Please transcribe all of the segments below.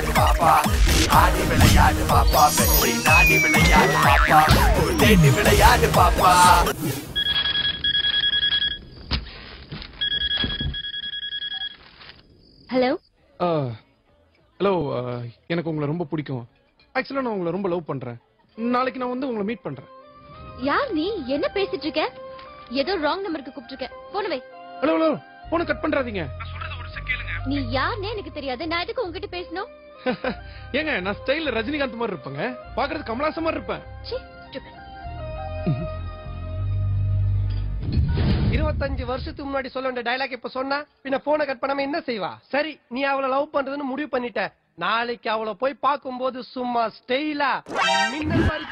விளையாடு பாப்பா ஆடி விளையாடு பாப்பா வெற்றி நாடி விளையாடு பாப்பா தேடி விளையாடு பாப்பா ஹலோ ஹலோ எனக்கு உங்களை ரொம்ப பிடிக்கும் ஆக்சுவலா நான் உங்களை ரொம்ப லவ் பண்றேன் நாளைக்கு நான் வந்து உங்களை மீட் பண்றேன் யார் நீ என்ன பேசிட்டு இருக்க ஏதோ ராங் நம்பருக்கு கூப்பிட்டு இருக்க போன் வை ஹலோ ஹலோ போனை கட் பண்றாதீங்க நீ யாருன்னே எனக்கு தெரியாது நான் எதுக்கு உங்ககிட்ட பேசணும் ஏங்க நான் ஸ்டைல்ல ரஜினிகாந்த் மாதிரி இருப்பேங்க பாக்குறது கமலாசன் மாதிரி இருப்பேன் 25 வருஷத்துக்கு முன்னாடி சொல்ல வேண்டிய டயலாக் இப்ப சொன்னா பின்ன போனை கட் பண்ணாம என்ன செய்வா சரி நீ அவளை லவ் பண்றதுன்னு முடிவு பண்ணிட்ட நாளைக்கு அவளை போய் பார்க்கும்போது சும்மா ஸ்டைலா மின்னல் மாதிரி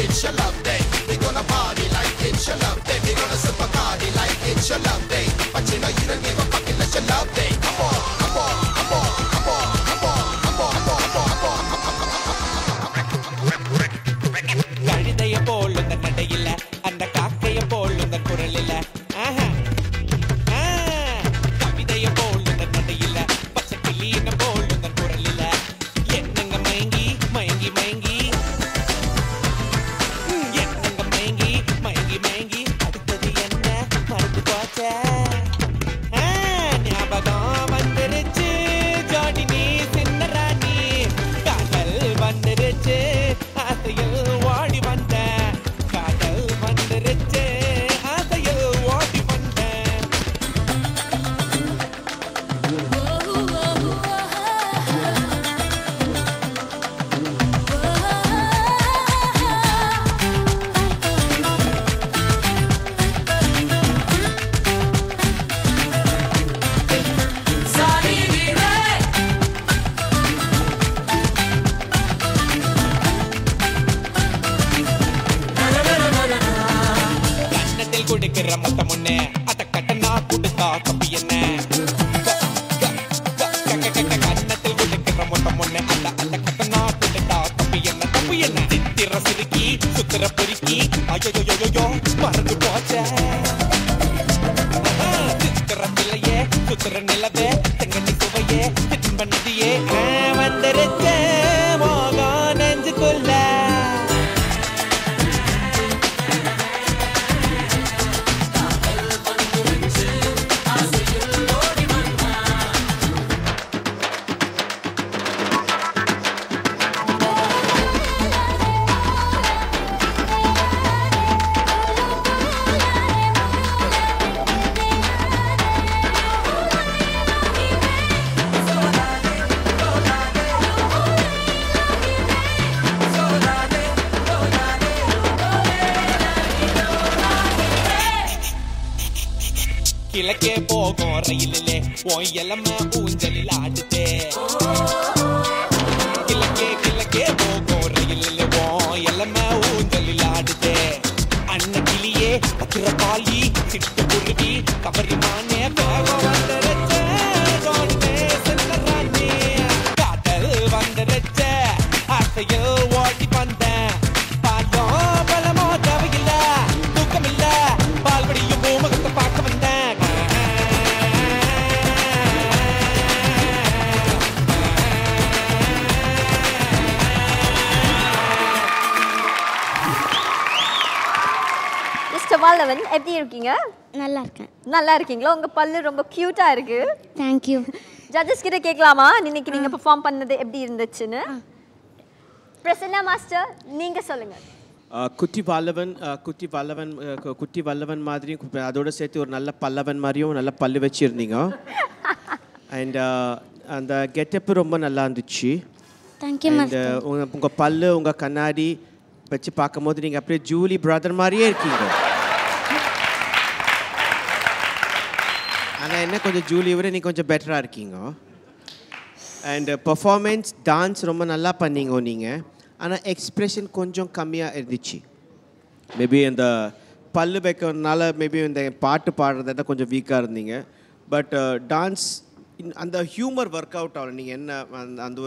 It's your love day. We're gonna party like it's your love day. We're gonna sip a party like it's your love day. But you know you don't give a fuck unless your love day. Come on, come on, come on, come on, come on, come on, come on, come on, கழுதைய போலுந்த நடையில அந்த காக்கைய போலுந்த குரலில கவிதைய போலுந்த நடையில பச்சை கிளியின போலுந்த குரலில என்னங்க மயங்கி மயங்கி மயங்கி என்னங்க மயங்கி மயங்கி மயங்கி அடுத்தது என்ன மறந்து போச்ச ஞாபகம் வந்துருச்சு ஜாடி நீ சின்ன ராணி காதல் வந்துருச்சு ஆசையில் ஓடி வந்த காதல் வந்துருச்சு ஆசையில் ஓடி வந்த கண்ணத்தில் கொடுக்கிற மொத்த முன்னே அத கட்டனா கொடுத்தா தப்பி என்ன கண்ணத்தில் கொடுக்கிற மொத்த முன்னே அந்த கட்டனா கொடுத்தா தப்பி என்ன சித்திர சிறுக்கி சுத்திர பொறுக்கி ஐயோ மறந்து போச்ச சித்திர பிள்ளையே சுத்திர நிலவே செங்கட்டி சுவையே தின்ப நதியே வந்துருச்ச மோகம் நெஞ்சுக்குள்ள கிழக்கே போகும் ரயிலிலே உன் இளம ஊஞ்சலில் ஆடுதே கிழக்கே போகும் ரயிலிலே உன் இளம ஊஞ்சலில் ஆடுதே அன்ன கிளியே பத்திரகாளி சிட்டு குருவி கபரிமானே வேகம் வந்துருச்ச ஜோடினே சின்ன ராணி காதல் வந்துருச்ச ஆசையில் ஓடி வந்தேன் பாலம் பலமோ தேவையில்ல தூக்கமில்ல பால்வடியும் பூமுகத்தை பார்க்க வந்தேன் மிஸ்டர் வாலவன் எப்படி இருக்கீங்க நல்லா இருக்கேன். நல்லா இருக்கீங்களா உங்க பல்லு ரொம்ப கியூட்டா இருக்கு தேங்க்யூ. ஜட்ஜஸ் கிட்ட கேட்கலாமா இன்னைக்கு நீங்க பெர்ஃபார்ம் பண்ணது எப்படி இருந்துச்சுன்னு பிரசன்னா மாஸ்டர் நீங்க சொல்லுங்க குட்டி வல்லவன் மாதிரியும் அதோட சேர்த்து ஒரு நல்ல பல்லவன் மாதிரியும் நல்ல பல்லு வச்சுருந்தீங்க அண்ட் அந்த கெட்டப்பு ரொம்ப நல்லா இருந்துச்சு தேங்க்யூ மாஸ்டர். உங்கள் பல்லு உங்கள் கண்ணாடி வச்சு பார்க்கும்போது நீங்கள் அப்படியே ஜூலி பிரதர் மாதிரியே இருக்கீங்க ஆனால் என்ன கொஞ்சம் ஜூலி விட நீ கொஞ்சம் பெட்டராக இருக்கீங்க. அண்ட் பர்ஃபார்மன்ஸ் டான்ஸ் ரொம்ப நல்லா பண்ணீங்க நீங்கள். ஆனால் எக்ஸ்ப்ரெஷன் கொஞ்சம் கம்மியாக இருந்துச்சு. மேபி அந்த பல்லு வைக்கிறதுனால மேபி இந்த பாட்டு பாடுறத கொஞ்சம் வீக்காக இருந்தீங்க. பட் டான்ஸ் அந்த ஹியூமர் ஒர்க் அவுட் ஆகல. நீங்கள் என்ன அந்த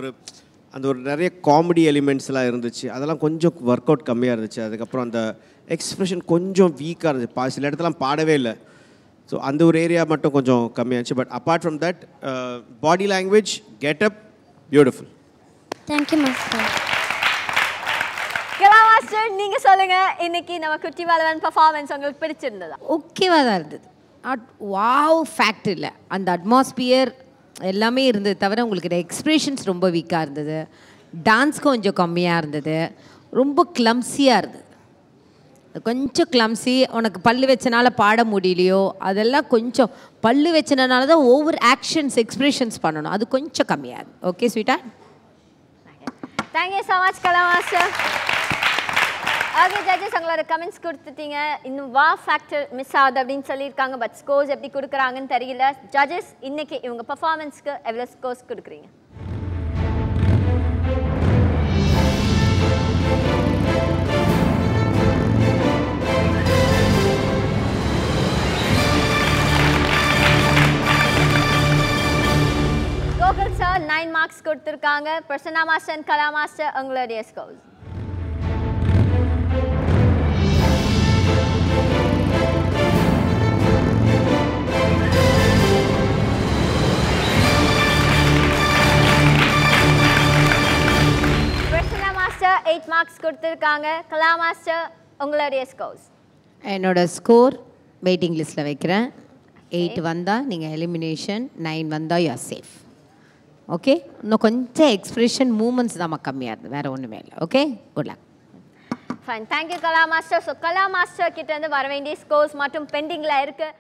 ஒரு நிறைய காமெடி எலிமெண்ட்ஸ்லாம் இருந்துச்சு, அதெல்லாம் கொஞ்சம் ஒர்க் அவுட் கம்மியாக இருந்துச்சு. அதுக்கப்புறம் அந்த எக்ஸ்ப்ரெஷன் கொஞ்சம் வீக்காக இருந்துச்சு. சில இடத்துலாம் பாடவே இல்லை. ஸோ அந்த ஒரு ஏரியா மட்டும் கொஞ்சம் கம்மியாச்சு. But apart from that body language getup beautiful. Thank you master. Kala master நீங்க சொல்லுங்க, இன்னைக்கு நம்ம குட்டி வளவன் பெர்ஃபார்மன்ஸ் உங்களுக்கு பிடிச்சிருந்ததா? ஓகேவா தான் இருந்தது. வாவ் ஃபேக்ட் இல்லை, அந்த அட்மாஸ்பியர் எல்லாமே இருந்தது. தவிர உங்களுக்கு எக்ஸ்பிரஷன்ஸ் ரொம்ப வீக்காக இருந்தது. டான்ஸ் கொஞ்சம் கம்மியாக இருந்தது. ரொம்ப கிளம்ஸியாக இருந்தது. கொஞ்சம் கிளம்ஸி. உனக்கு பல்லு வச்சனால பாட முடியலையோ, அதெல்லாம் கொஞ்சம் பல்லு வச்சனால தான் ஓவர் ஆக்ஷன்ஸ் எக்ஸ்பிரஷன்ஸ் பண்ணணும், அது கொஞ்சம் கம்மியாக இருந்தது. ஓகே ஸ்வீட்டா? தேங்க்யூ ஸோ மச் கலா மாஸ்டர். ஓகே ஜட்ஜஸ், உங்களோட கமெண்ட்ஸ் கொடுத்துட்டீங்க. இன்னும் வா ஃபேக்டர் மிஸ் ஆகுது அப்படின்னு சொல்லியிருக்காங்க. பட் ஸ்கோர்ஸ் எப்படி கொடுக்குறாங்கன்னு தெரியல. ஜட்ஜஸ், இன்னைக்கு இவங்க பர்ஃபார்மன்ஸ்க்கு எவ்வளோ ஸ்கோர்ஸ் கொடுக்குறீங்க? கோகுல் சார் 9 மார்க்ஸ் கொடுத்துருக்காங்க. Prasanna master and Kala master, உங்களுடைய ஸ்கோர்ஸ்? பிரசன்னா மாஸ்டர் 8 மார்க்ஸ் கொடுத்துருக்காங்க. கலா மாஸ்டர், உங்களுடைய ஸ்கோர்ஸ்? என்னோட ஸ்கோர் வெயிட்டிங் லிஸ்ட்டில் வைக்கிறேன். 8 வந்தால் நீங்கள் எலிமினேஷன், 9 வந்தால் யூ ஆர் சேஃப். ஓகே, இன்னும் கொஞ்சம் எக்ஸ்பிரஷன் மூமெண்ட்ஸ் தான் கம்மியாக இருந்தது, வேறு ஒன்றுமே இல்லை. Okay, good luck. Fine, thank you Kala master. So Kala master கிட்ட இருந்து வர வேண்டிய ஸ்கோர்ஸ் மட்டும் பெண்டிங்கில் இருக்குது.